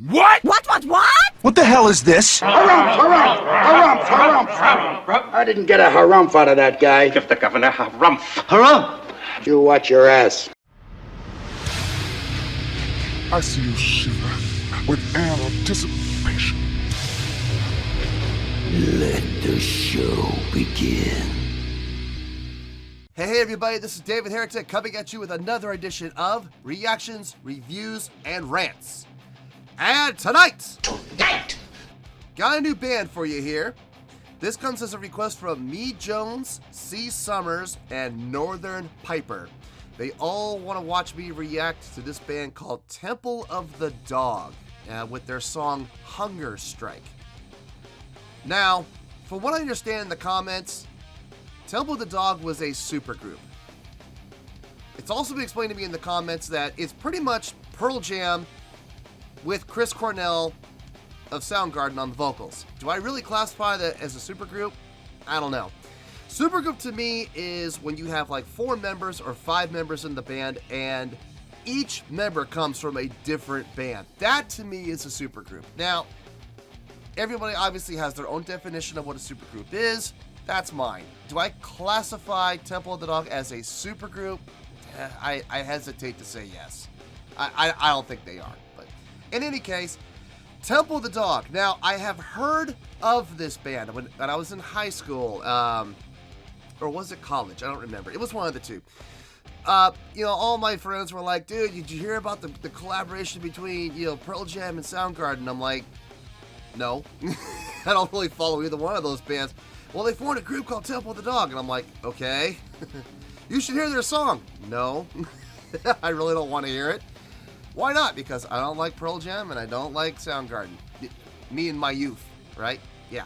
What? What? What the hell is this? Harumph. I didn't get a harumph out of that guy. Give the governor harumph. Harumph! You watch your ass. I see you shiver with anticipation. Let the show begin. Hey everybody, this is David Heretic coming at you with another edition of Reactions, Reviews, and Rants. And tonight, got a new band for you here. This comes as a request from Me Jones, C. Summers, and Northern Piper. They all want to watch me react to this band called Temple of the Dog with their song Hunger Strike. Now, from what I understand in the comments, Temple of the Dog was a supergroup. It's also been explained to me in the comments that it's pretty much Pearl Jam with Chris Cornell of Soundgarden on the vocals. Do I really classify that as a supergroup? I don't know. Supergroup to me is when you have like 4 members or 5 members in the band and each member comes from a different band. That to me is a supergroup. Now, everybody obviously has their own definition of what a supergroup is. That's mine. Do I classify Temple of the Dog as a supergroup? I hesitate to say yes. I don't think they are. But in any case, Temple of the Dog. Now, I have heard of this band when I was in high school, or was it college? I don't remember. It was one of the two. All my friends were like, dude, did you hear about the collaboration between, Pearl Jam and Soundgarden? I'm like, no. I don't really follow either one of those bands. Well, they formed a group called Temple of the Dog, and I'm like, okay. You should hear their song. No. I really don't want to hear it. Why not? Because I don't like Pearl Jam and I don't like Soundgarden. Me and my youth, right? Yeah.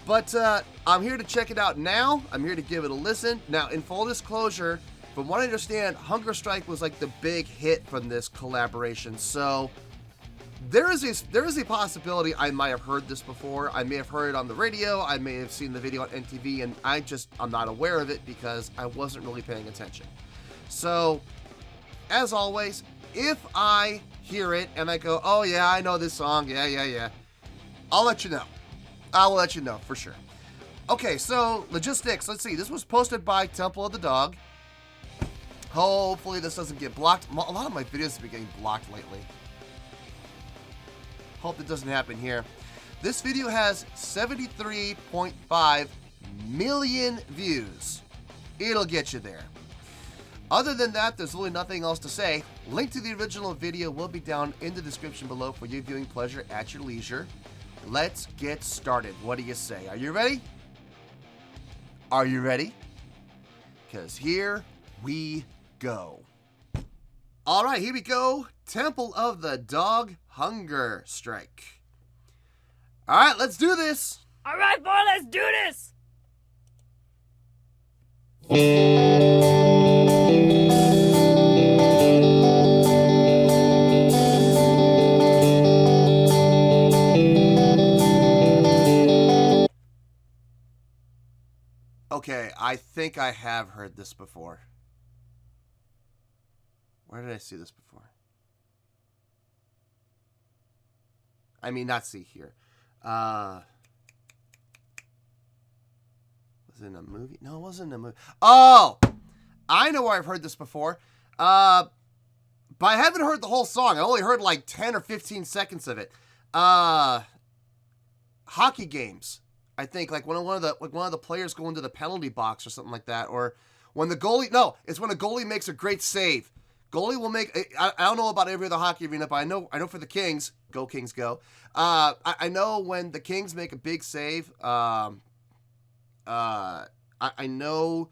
But I'm here to check it out now. I'm here to give it a listen. Now, in full disclosure, from what I understand, Hunger Strike was like the big hit from this collaboration. So there is a possibility I might have heard this before. I may have heard it on the radio. I may have seen the video on MTV, and I'm not aware of it because I wasn't really paying attention. So, as always, if I hear it and I go, oh yeah, I know this song, yeah, I'll let you know. I will let you know for sure. Okay, so logistics. Let's see. This was posted by Temple of the Dog. Hopefully this doesn't get blocked. A lot of my videos have been getting blocked lately. Hope that doesn't happen here. This video has 73.5 million views. It'll get you there. Other than that, there's really nothing else to say. Link to the original video will be down in the description below for your viewing pleasure at your leisure. Let's get started. What do you say? Are you ready? Are you ready? Because here we go. All right, here we go. Temple of the Dog, Hunger Strike. All right, let's do this. All right, boy, let's do this. Okay, I think I have heard this before. Where did I see this before? I mean, not see here. Was it in a movie? No, it wasn't in a movie. Oh! I know where I've heard this before. But I haven't heard the whole song. I only heard like 10 or 15 seconds of it. Hockey games. I think like one of the players go into the penalty box or something like that, or when the goalie. No, it's when a goalie makes a great save. Goalie will make. I don't know about every other hockey arena, but I know for the Kings. Go Kings, go! I know when the Kings make a big save. I know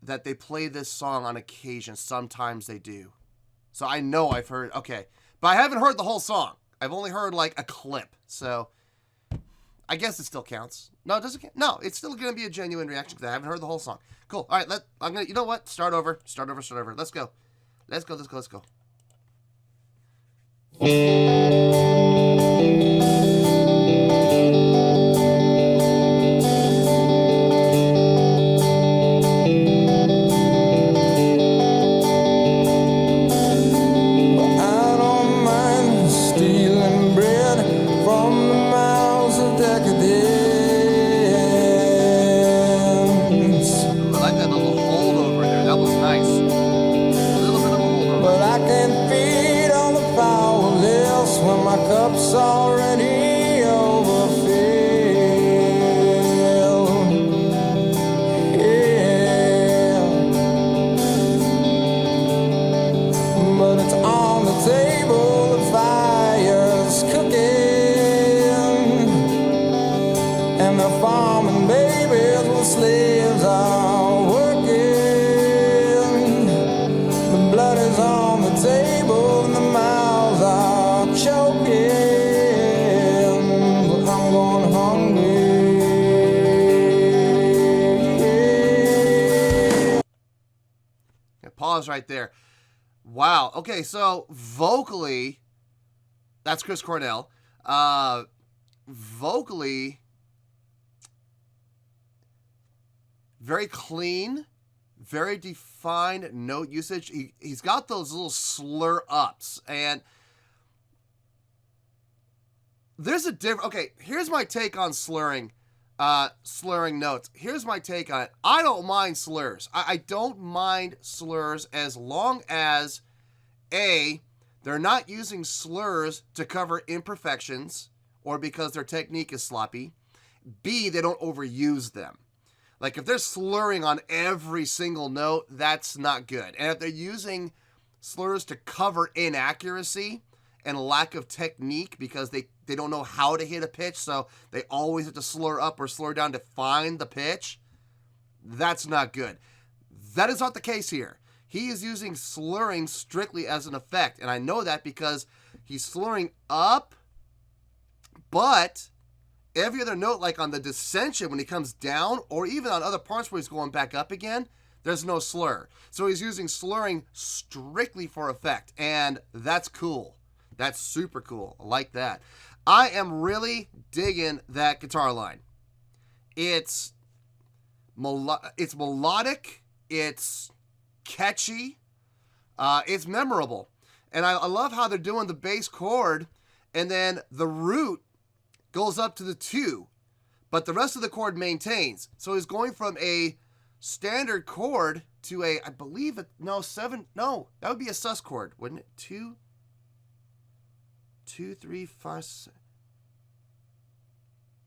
that they play this song on occasion. Sometimes they do. So I know I've heard. Okay, but I haven't heard the whole song. I've only heard like a clip. So I guess it still counts. No, it doesn't count. No, it's still going to be a genuine reaction because I haven't heard the whole song. Cool. All right, you know what? Start over. Let's go. Let's go. I don't my cup's already overfilled. Yeah, but it's on the table, the fire's cooking, and the farming babies with slaves are working. The blood is on the table and the mouths are choking, but I'm going hungry. Yeah, pause right there. Wow. Okay, so vocally, that's Chris Cornell. Vocally, very clean, very defined note usage. He's got those little slur ups, and there's a different. Okay, here's my take on slurring notes. Here's my take on it. I don't mind slurs. I don't mind slurs as long as A, they're not using slurs to cover imperfections or because their technique is sloppy. B, they don't overuse them. Like if they're slurring on every single note, that's not good. And if they're using slurs to cover inaccuracy and lack of technique because they don't know how to hit a pitch, so they always have to slur up or slur down to find the pitch, that's not good. That is not the case here. He is using slurring strictly as an effect, and I know that because he's slurring up, but every other note, like on the dissension when he comes down, or even on other parts where he's going back up again, there's no slur. So he's using slurring strictly for effect, and that's cool. That's super cool. I like that. I am really digging that guitar line. It's melodic. It's catchy. It's memorable. And I love how they're doing the bass chord, and then the root goes up to the 2, but the rest of the chord maintains. So he's going from a standard chord to a, I believe it, no, 7, no, that would be a sus chord, wouldn't it? 2, 3, 5, 6.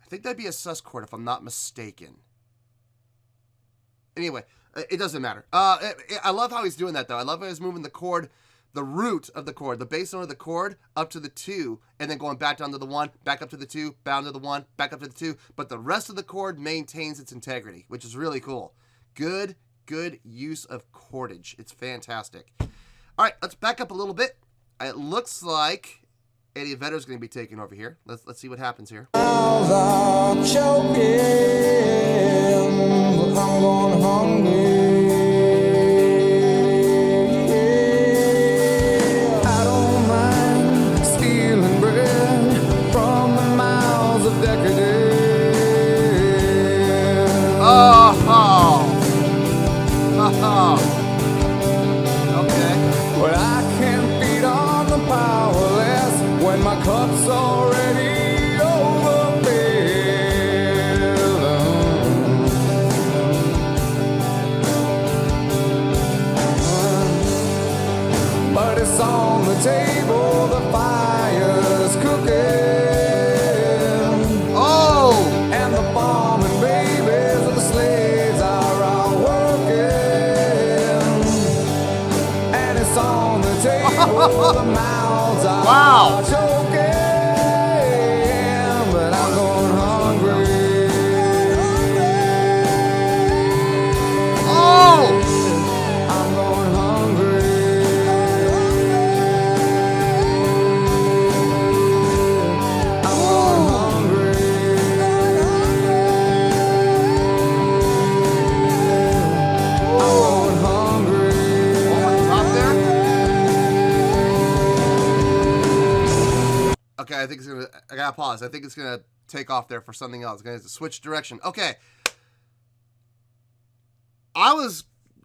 I think that'd be a sus chord if I'm not mistaken. Anyway, it doesn't matter. I love how he's doing that though. I love how he's moving the chord, the root of the chord, the bass note of the chord up to the 2, and then going back down to the 1, back up to the 2, down to the 1, back up to the 2. But the rest of the chord maintains its integrity, which is really cool. Good use of chordage. It's fantastic. All right, let's back up a little bit. It looks like Eddie Vedder's going to be taking over here. Let's see what happens here. Mouths are choking, but I'm going hungry. I don't mind stealing bread from the mouths of decadence. Okay. But I can't feed on the powerless when my cup's already overfilled. But it's on the table, the fire's cooking. Oh! And the farming babies of the slaves are out working. And it's on the table, the mouths are Wow. choking. But I'm going hungry. Oh! I'm going hungry. I'm going hungry. I'm going hungry. Up there? Okay, I think it's gonna. I gotta pause. I think it's gonna take off there for something else. It's gonna switch direction. Okay. I was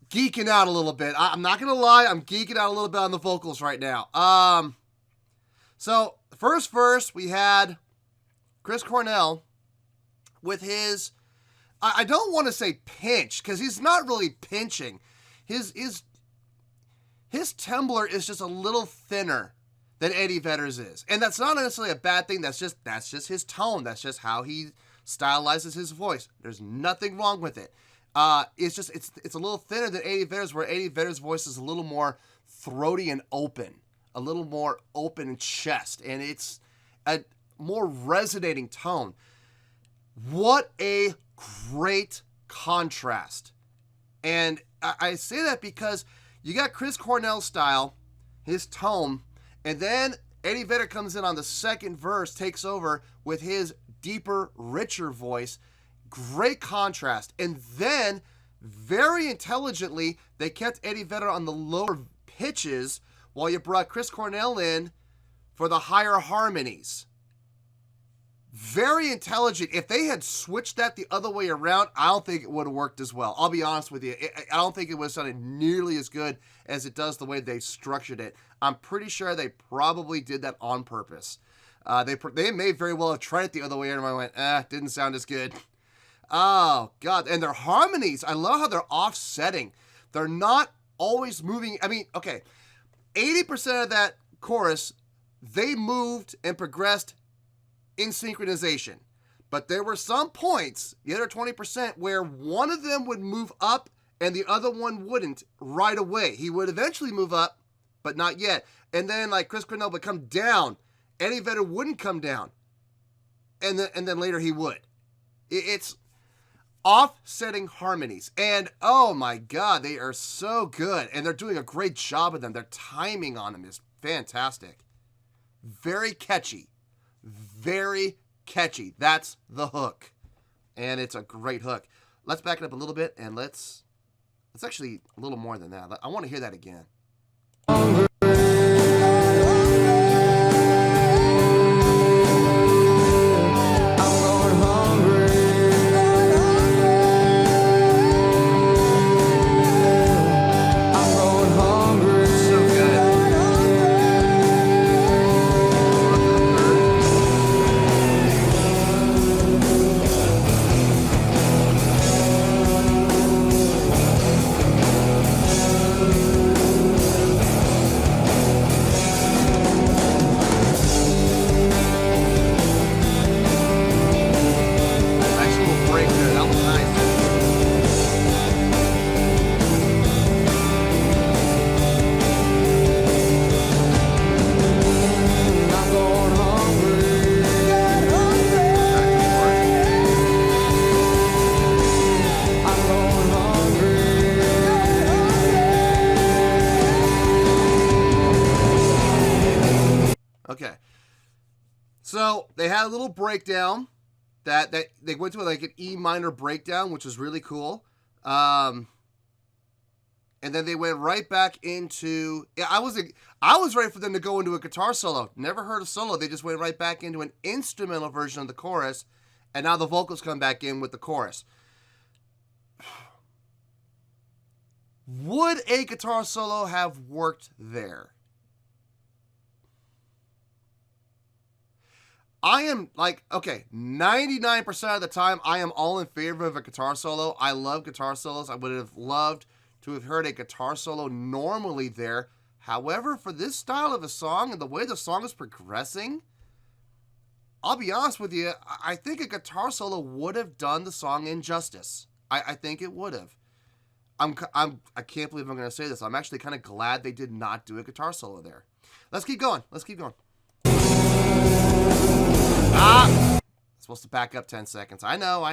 geeking out a little bit. I'm not gonna lie. I'm geeking out a little bit on the vocals right now. So first verse we had Chris Cornell with his. I don't want to say pinch because he's not really pinching. His tembler is just a little thinner than Eddie Vedder's is. And that's not necessarily a bad thing. That's just his tone. That's just how he stylizes his voice. There's nothing wrong with it. It's just, it's a little thinner than Eddie Vedder's, where Eddie Vedder's voice is a little more throaty and open, a little more open in chest, and it's a more resonating tone. What a great contrast. And I say that because you got Chris Cornell's style, his tone, and then Eddie Vedder comes in on the second verse, takes over with his deeper, richer voice. Great contrast. And then, very intelligently, they kept Eddie Vedder on the lower pitches while you brought Chris Cornell in for the higher harmonies. Very intelligent. If they had switched that the other way around, I don't think it would have worked as well. I'll be honest with you. I don't think it would have sounded nearly as good as it does the way they structured it. I'm pretty sure they probably did that on purpose. They may very well have tried it the other way around, and I went, didn't sound as good. Oh, God. And their harmonies, I love how they're offsetting. They're not always moving. I mean, okay, 80% of that chorus, they moved and progressed in synchronization. But there were some points, the other 20%, where one of them would move up and the other one wouldn't right away. He would eventually move up, but not yet. And then, like, Chris Cornell would come down. Eddie Vedder wouldn't come down. And then later he would. It's offsetting harmonies. And, oh my God, they are so good. And they're doing a great job of them. Their timing on them is fantastic. Very catchy. Very catchy. That's the hook. And it's a great hook. Let's back it up a little bit, and let's actually a little more than that. I want to hear that again. Okay, so they had a little breakdown that they went to like an E minor breakdown, which was really cool. And then they went right back into. Yeah, I was ready for them to go into a guitar solo. Never heard a solo. They just went right back into an instrumental version of the chorus, and now the vocals come back in with the chorus. Would a guitar solo have worked there? I am like, okay, 99% of the time, I am all in favor of a guitar solo. I love guitar solos. I would have loved to have heard a guitar solo normally there. However, for this style of a song and the way the song is progressing, I'll be honest with you, I think a guitar solo would have done the song injustice. I think it would have. I can't believe I'm going to say this. I'm actually kind of glad they did not do a guitar solo there. Let's keep going. Let's keep going. Supposed to back up 10 seconds. I know.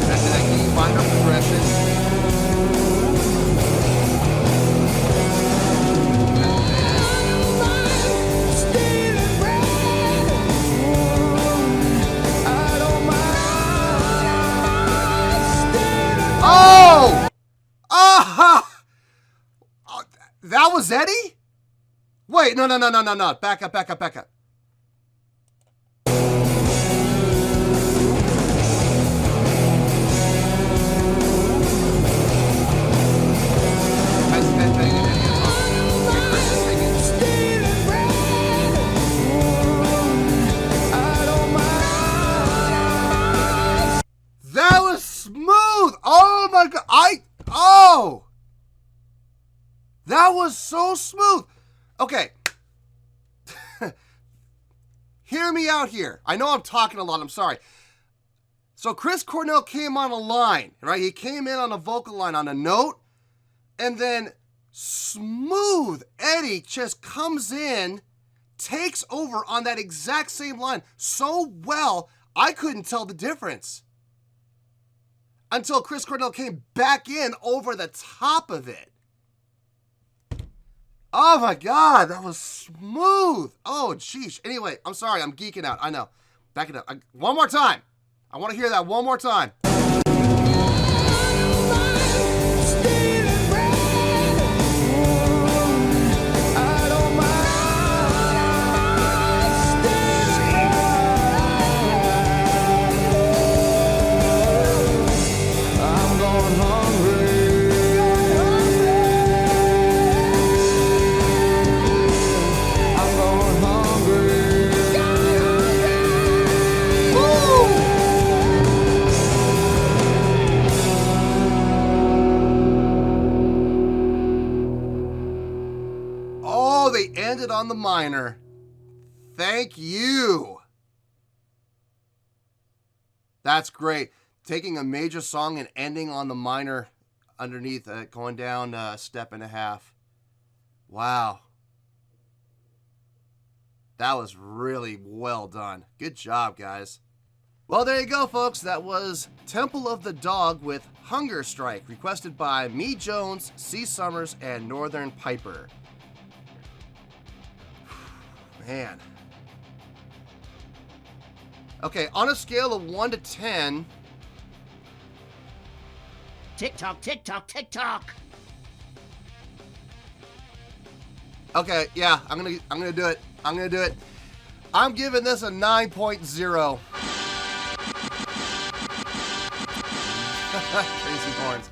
That's an key minor progression. That was Eddie? Wait, no. Back up. so smooth. Okay. Hear me out here. I know I'm talking a lot. I'm sorry. So Chris Cornell came on a line, right? He came in on a vocal line on a note, and then smooth Eddie just comes in, takes over on that exact same line so well, I couldn't tell the difference until Chris Cornell came back in over the top of it. Oh my God, that was smooth. Oh, sheesh. Anyway, I'm sorry, I'm geeking out. I know. Back it up. One more time. I want to hear that one more time. Ended on the minor. Thank you. That's great. Taking a major song and ending on the minor underneath it, going down a step and a half. Wow. That was really well done. Good job, guys. Well, there you go, folks. That was Temple of the Dog with Hunger Strike, requested by Me Jones, C. Summers, and Northern Piper. Man. Okay, on a scale of 1 to 10. Tick tock, tick tock, tick tock. Okay, yeah, I'm gonna do it. I'm gonna do it. I'm giving this a 9.0. Crazy horns.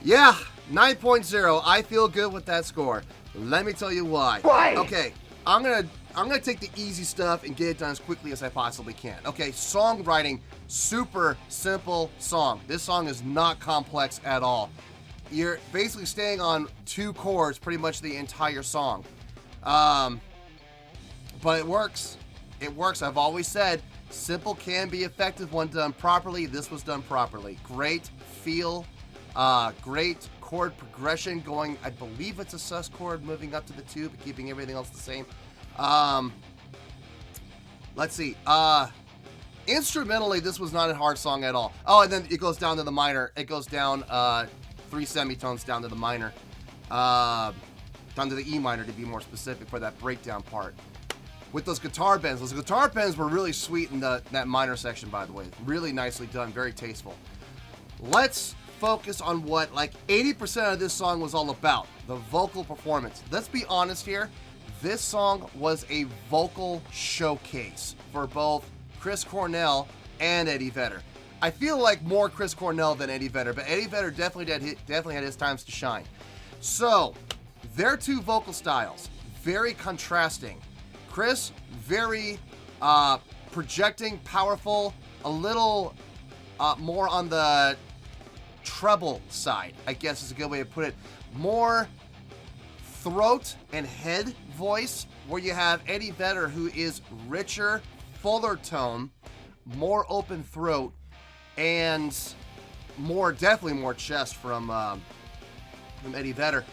Yeah, 9.0. I feel good with that score. Let me tell you why. Why? Okay, I'm gonna take the easy stuff and get it done as quickly as I possibly can. Okay, songwriting, super simple song. This song is not complex at all. You're basically staying on 2 chords pretty much the entire song. But it works. It works. I've always said simple can be effective when done properly. This was done properly. Great feel, great chord progression going, I believe it's a sus chord moving up to the 2, but keeping everything else the same. Let's see. Instrumentally, this was not a hard song at all. Oh, and then it goes down to the minor. It goes down 3 semitones down to the minor. Down to the E minor to be more specific for that breakdown part. With those guitar bends. Those guitar bends were really sweet in that minor section, by the way. Really nicely done. Very tasteful. Let's focus on what like 80% of this song was all about. The vocal performance. Let's be honest here. This song was a vocal showcase for both Chris Cornell and Eddie Vedder. I feel like more Chris Cornell than Eddie Vedder, but Eddie Vedder definitely had his times to shine. So, their 2 vocal styles, very contrasting. Chris, very projecting, powerful, a little more on the treble side, I guess is a good way to put it. More throat and head voice, where you have Eddie Vedder, who is richer, fuller tone, more open throat, and definitely more chest from Eddie Vedder.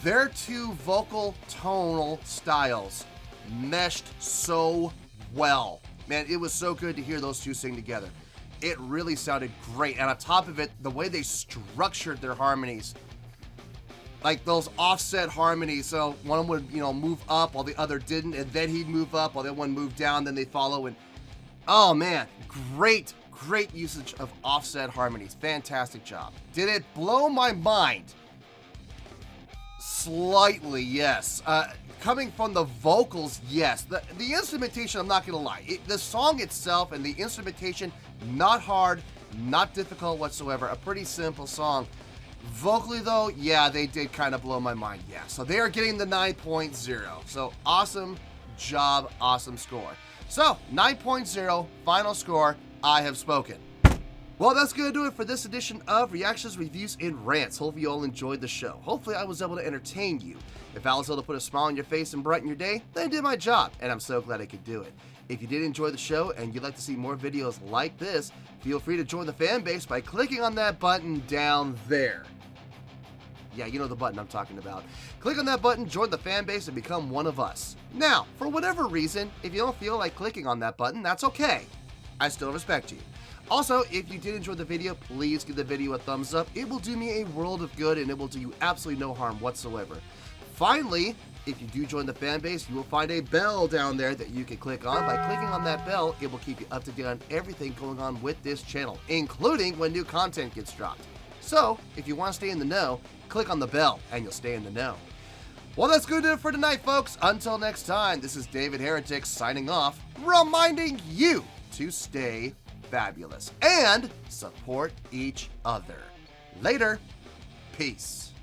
Their 2 vocal tonal styles meshed so well. Man, it was so good to hear those 2 sing together. It really sounded great. And on top of it, the way they structured their harmonies, like those offset harmonies, so one would, move up while the other didn't, and then he'd move up while the other one moved down, then they follow, and oh man, great usage of offset harmonies. Fantastic job. Did it blow my mind? Slightly, yes. Coming from the vocals, yes. The instrumentation, I'm not gonna lie. The song itself and the instrumentation, not hard, not difficult whatsoever. A pretty simple song. Vocally though, yeah, they did kind of blow my mind, yeah. So they are getting the 9.0. So awesome job, awesome score. So 9.0, final score, I have spoken. Well, that's going to do it for this edition of Reactions, Reviews, and Rants. Hope you all enjoyed the show. Hopefully I was able to entertain you. If I was able to put a smile on your face and brighten your day, then I did my job, and I'm so glad I could do it. If you did enjoy the show and you'd like to see more videos like this, feel free to join the fan base by clicking on that button down there. Yeah, you know the button I'm talking about. Click on that button, join the fan base, and become one of us. Now, for whatever reason, if you don't feel like clicking on that button, that's okay. I still respect you. Also, if you did enjoy the video, please give the video a thumbs up. It will do me a world of good, and it will do you absolutely no harm whatsoever. Finally, if you do join the fan base, you will find a bell down there that you can click on. By clicking on that bell, it will keep you up to date on everything going on with this channel, including when new content gets dropped. So, if you want to stay in the know, click on the bell and you'll stay in the know. Well, that's going to do it for tonight, folks. Until next time, this is David Heretic signing off, reminding you to stay fabulous and support each other. Later. Peace.